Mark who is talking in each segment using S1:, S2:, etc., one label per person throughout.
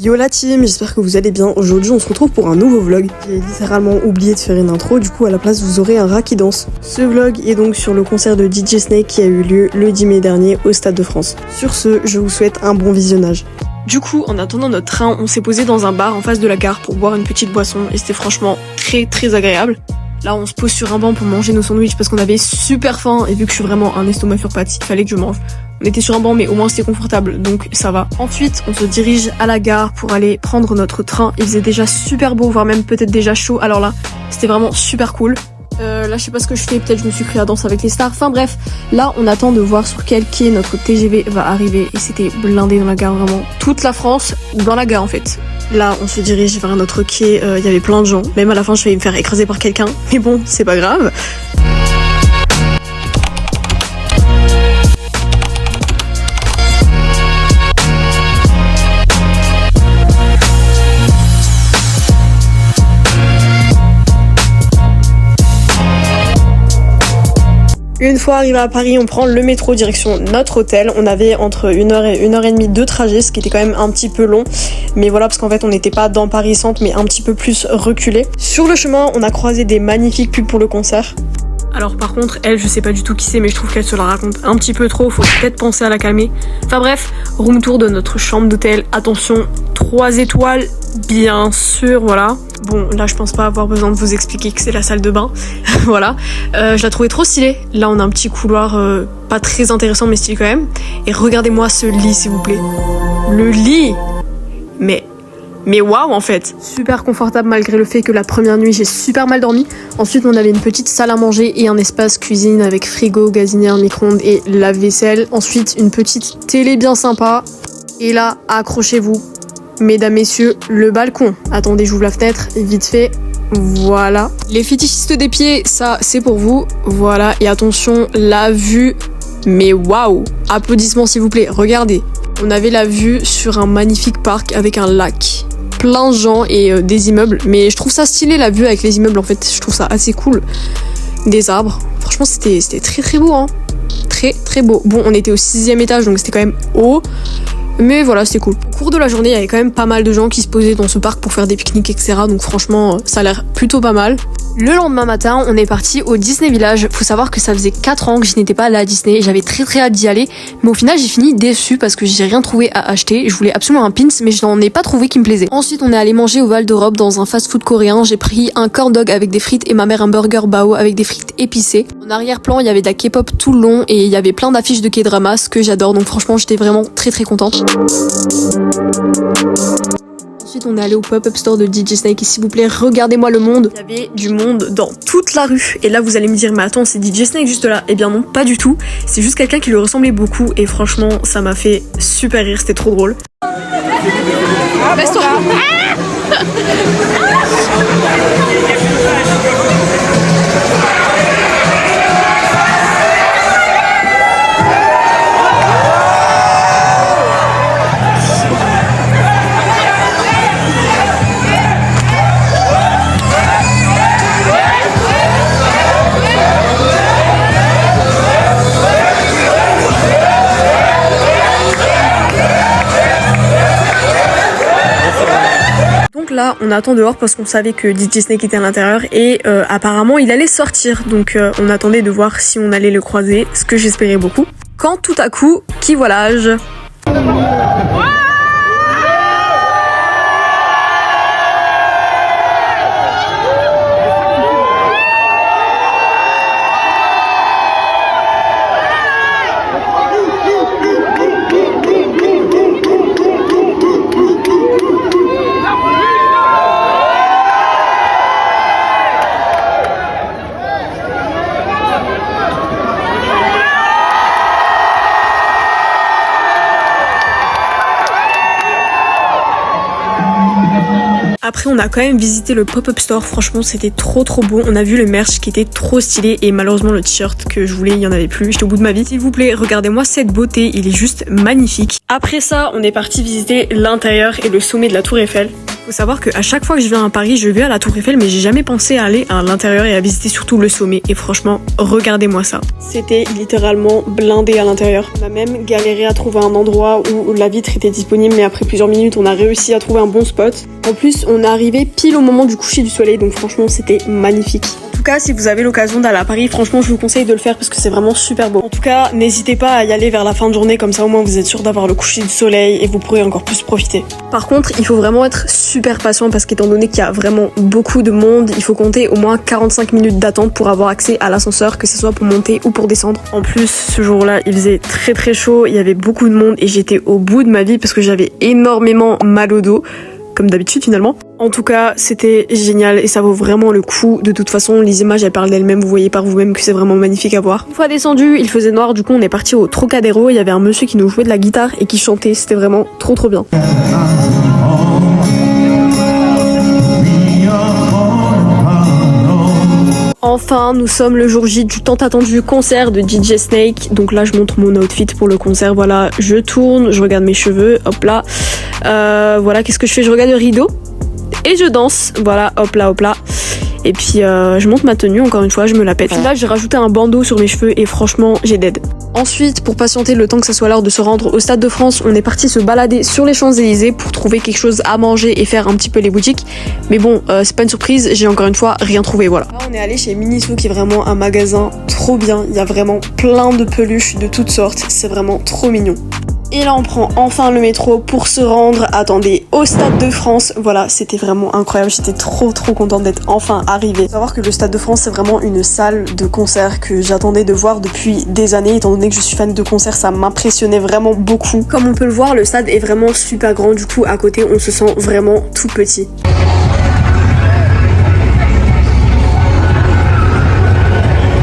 S1: Yo la team, j'espère que vous allez bien. Aujourd'hui on se retrouve pour un nouveau vlog. J'ai littéralement oublié de faire une intro, du coup à la place vous aurez un rat qui danse. Ce vlog est donc sur le concert de DJ Snake qui a eu lieu le 10 mai dernier au Stade de France. Sur ce, je vous souhaite un bon visionnage. Du coup, en attendant notre train, on s'est posé dans un bar en face de la gare pour boire une petite boisson et c'était franchement très agréable. Là, on se pose sur un banc pour manger nos sandwichs parce qu'on avait super faim et vu que je suis vraiment un estomac sur pattes, il fallait que je mange. On était sur un banc mais au moins c'était confortable donc ça va. Ensuite, on se dirige à la gare pour aller prendre notre train. Il faisait déjà super beau, voire même peut-être déjà chaud. Alors là, c'était vraiment super cool. Là, je sais pas ce que je fais, peut-être je me suis pris à danse avec les stars. Enfin bref, là, on attend de voir sur quel quai notre TGV va arriver et c'était blindé dans la gare, vraiment. Toute la France dans la gare en fait. Là, on se dirige vers notre quai, il y avait plein de gens. Même à la fin, je failli me faire écraser par quelqu'un. Mais bon, c'est pas grave. Une fois arrivé à Paris, on prend le métro direction notre hôtel. On avait entre 1h et 1h30 de trajet, ce qui était quand même un petit peu long. Mais voilà, parce qu'en fait, on n'était pas dans Paris Centre, mais un petit peu plus reculé. Sur le chemin, on a croisé des magnifiques pubs pour le concert. Alors par contre, elle, je sais pas du tout qui c'est, mais je trouve qu'elle se la raconte un petit peu trop. Faut peut-être penser à la calmer. Enfin bref, room tour de notre chambre d'hôtel. Attention, 3 étoiles, bien sûr, voilà. Bon, là, je pense pas avoir besoin de vous expliquer que c'est la salle de bain. Voilà. Je la trouvais trop stylée. Là, on a un petit couloir pas très intéressant, mais stylé quand même. Et regardez-moi ce lit, s'il vous plaît. Le lit! Mais waouh, en fait. Super confortable malgré le fait que la première nuit, j'ai super mal dormi. Ensuite, on avait une petite salle à manger et un espace cuisine avec frigo, gazinière, micro-ondes et lave-vaisselle. Ensuite, une petite télé bien sympa. Et là, accrochez-vous. Mesdames, messieurs, le balcon. Attendez, j'ouvre la fenêtre, vite fait. Voilà. Les fétichistes des pieds, ça, c'est pour vous. Voilà. Et attention, la vue. Mais waouh! Applaudissements, s'il vous plaît. Regardez. On avait la vue sur un magnifique parc avec un lac. Plein de gens et des immeubles. Mais je trouve ça stylé, la vue avec les immeubles, en fait. Je trouve ça assez cool. Des arbres. Franchement, c'était très beau, hein. Très beau. Bon, on était au 6e étage, donc c'était quand même haut. Mais voilà, c'était cool. Au cours de la journée, il y avait quand même pas mal de gens qui se posaient dans ce parc pour faire des pique-niques, etc. Donc franchement, ça a l'air plutôt pas mal. Le lendemain matin, on est parti au Disney Village. Faut savoir que ça faisait 4 ans que je n'étais pas allée à Disney. J'avais très hâte d'y aller. Mais au final, j'ai fini déçue parce que j'ai rien trouvé à acheter. Je voulais absolument un pins, mais je n'en ai pas trouvé qui me plaisait. Ensuite, on est allé manger au Val d'Europe dans un fast-food coréen. J'ai pris un corn dog avec des frites et ma mère un burger bao avec des frites épicées. En arrière-plan, il y avait de la K-pop tout le long et il y avait plein d'affiches de K-drama, ce que j'adore. Donc franchement, j'étais vraiment très contente. Ensuite, on est allé au pop-up store de DJ Snake et s'il vous plaît, regardez-moi le monde. Il y avait du monde dans toute la rue. Et là, vous allez me dire, mais attends, c'est DJ Snake juste là. Eh bien non, pas du tout. C'est juste quelqu'un qui lui ressemblait beaucoup et franchement, ça m'a fait super rire. C'était trop drôle. Baisse-toi. Là, on attend dehors parce qu'on savait que DJ Snake était à l'intérieur et apparemment il allait sortir, donc on attendait de voir si on allait le croiser, ce que j'espérais beaucoup. Quand tout à coup, qui voilà-je ? Après, on a quand même visité le pop-up store. Franchement, c'était trop beau. On a vu le merch qui était trop stylé et malheureusement le t-shirt que je voulais, il y en avait plus. J'étais au bout de ma vie. S'il vous plaît, regardez-moi cette beauté. Il est juste magnifique. Après ça, on est parti visiter l'intérieur et le sommet de la Tour Eiffel. Faut savoir qu'à chaque fois que je viens à Paris, je vais à la Tour Eiffel, mais j'ai jamais pensé à aller à l'intérieur et à visiter surtout le sommet. Et franchement, regardez-moi ça. C'était littéralement blindé à l'intérieur. On a même galéré à trouver un endroit où la vitre était disponible, mais après plusieurs minutes, on a réussi à trouver un bon spot. En plus, on est arrivé pile au moment du coucher du soleil, donc franchement, c'était magnifique. En tout cas, si vous avez l'occasion d'aller à Paris, franchement, je vous conseille de le faire parce que c'est vraiment super beau. En tout cas, n'hésitez pas à y aller vers la fin de journée, comme ça au moins vous êtes sûr d'avoir le coucher du soleil et vous pourrez encore plus profiter. Par contre, il faut vraiment être super patient parce qu'étant donné qu'il y a vraiment beaucoup de monde, il faut compter au moins 45 minutes d'attente pour avoir accès à l'ascenseur, que ce soit pour monter ou pour descendre. En plus, ce jour-là, il faisait très très chaud, il y avait beaucoup de monde et j'étais au bout de ma vie parce que j'avais énormément mal au dos. Comme d'habitude finalement. En tout cas, c'était génial et ça vaut vraiment le coup. De toute façon, les images elles parlent d'elles-mêmes, vous voyez par vous-même que c'est vraiment magnifique à voir. Une fois descendu, il faisait noir, du coup on est parti au Trocadéro, il y avait un monsieur qui nous jouait de la guitare et qui chantait, c'était vraiment trop bien. Enfin, nous sommes le jour J du tant attendu concert de DJ Snake. Donc là, je montre mon outfit pour le concert. Voilà, je tourne, je regarde mes cheveux, hop là. Voilà, qu'est-ce que je fais? Je regarde le rideau et je danse. Voilà, hop là, hop là. Et puis je monte ma tenue, encore une fois, je me la pète. Là, j'ai rajouté un bandeau sur mes cheveux et franchement, j'ai dead. Ensuite, pour patienter le temps que ça soit l'heure de se rendre au Stade de France, on est parti se balader sur les Champs-Élysées pour trouver quelque chose à manger et faire un petit peu les boutiques. Mais bon, c'est pas une surprise, j'ai encore une fois rien trouvé, voilà. Là, on est allé chez Miniso qui est vraiment un magasin trop bien. Il y a vraiment plein de peluches de toutes sortes, c'est vraiment trop mignon. Et là on prend enfin le métro pour se rendre, attendez, au Stade de France. Voilà, c'était vraiment incroyable, j'étais trop contente d'être enfin arrivée. Faut savoir que le Stade de France c'est vraiment une salle de concert que j'attendais de voir depuis des années. Étant donné que je suis fan de concert, ça m'impressionnait vraiment beaucoup. Comme on peut le voir, le stade est vraiment super grand, du coup à côté on se sent vraiment tout petit.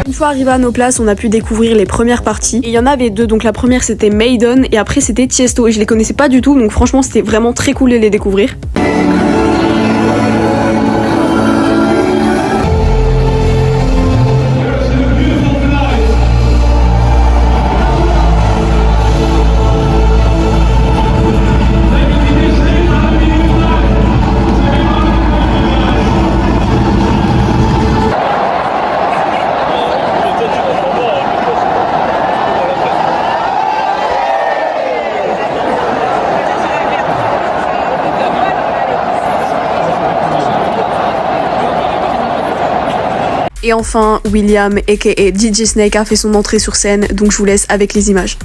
S1: Une fois arrivé à nos places, on a pu découvrir les premières parties. Et il y en avait deux, donc la première c'était Maiden et après c'était Tiesto. Et je les connaissais pas du tout, donc franchement c'était vraiment très cool de les découvrir. Et enfin, William, aka DJ Snake, a fait son entrée sur scène, donc je vous laisse avec les images.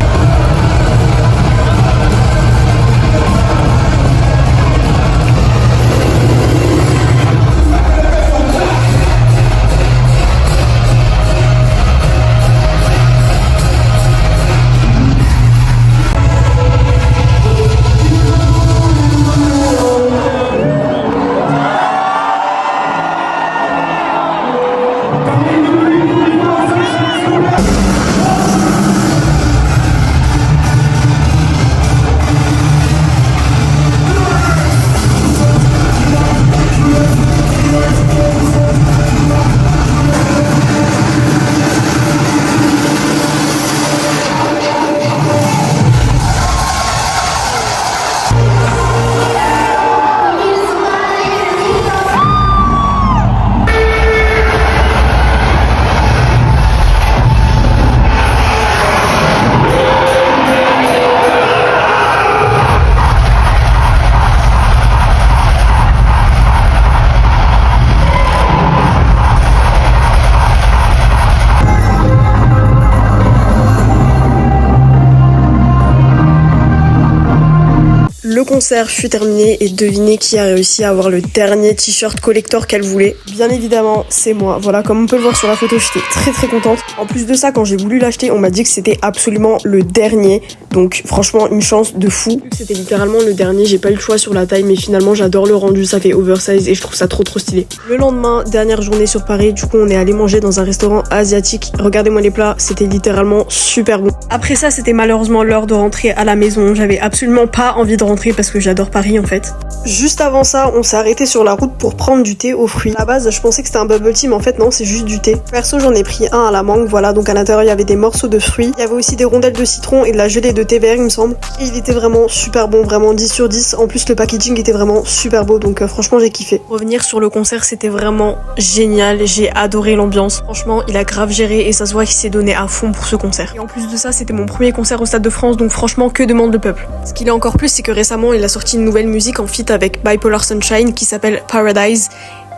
S1: Le concert fut terminé et devinez qui a réussi à avoir le dernier t-shirt collector qu'elle voulait. Bien évidemment, c'est moi. Voilà, comme on peut le voir sur la photo, j'étais très contente. En plus de ça, quand j'ai voulu l'acheter, on m'a dit que c'était absolument le dernier. Donc franchement, une chance de fou. C'était littéralement le dernier, j'ai pas eu le choix sur la taille, mais finalement j'adore le rendu, ça fait oversize et je trouve ça trop stylé. Le lendemain, dernière journée sur Paris, du coup on est allé manger dans un restaurant asiatique. Regardez-moi les plats, c'était littéralement super bon. Après ça, c'était malheureusement l'heure de rentrer à la maison. J'avais absolument pas envie de rentrer préférée parce que j'adore Paris en fait. Juste avant ça, on s'est arrêté sur la route pour prendre du thé aux fruits. À la base, je pensais que c'était un bubble tea, mais en fait non, c'est juste du thé. Perso, j'en ai pris un à la mangue, voilà, donc à l'intérieur il y avait des morceaux de fruits. Il y avait aussi des rondelles de citron et de la gelée de thé vert, il me semble. Et il était vraiment super bon, vraiment 10 sur 10. En plus, le packaging était vraiment super beau, donc franchement, j'ai kiffé. Revenir sur le concert, c'était vraiment génial. J'ai adoré l'ambiance. Franchement, il a grave géré et ça se voit qu'il s'est donné à fond pour ce concert. Et en plus de ça, c'était mon premier concert au Stade de France, donc franchement, que demande le peuple. Ce qu'il est encore plus, c'est que récemment, il a sorti une nouvelle musique en feat avec Bipolar Sunshine qui s'appelle Paradise.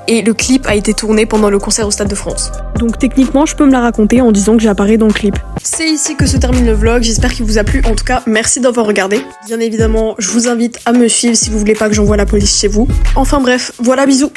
S1: Et le clip a été tourné pendant le concert au Stade de France. Donc techniquement, je peux me la raconter en disant que j'apparais dans le clip. C'est ici que se termine le vlog, j'espère qu'il vous a plu. En tout cas, merci d'avoir regardé. Bien évidemment, je vous invite à me suivre si vous voulez pas que j'envoie la police chez vous. Enfin bref, voilà, bisous.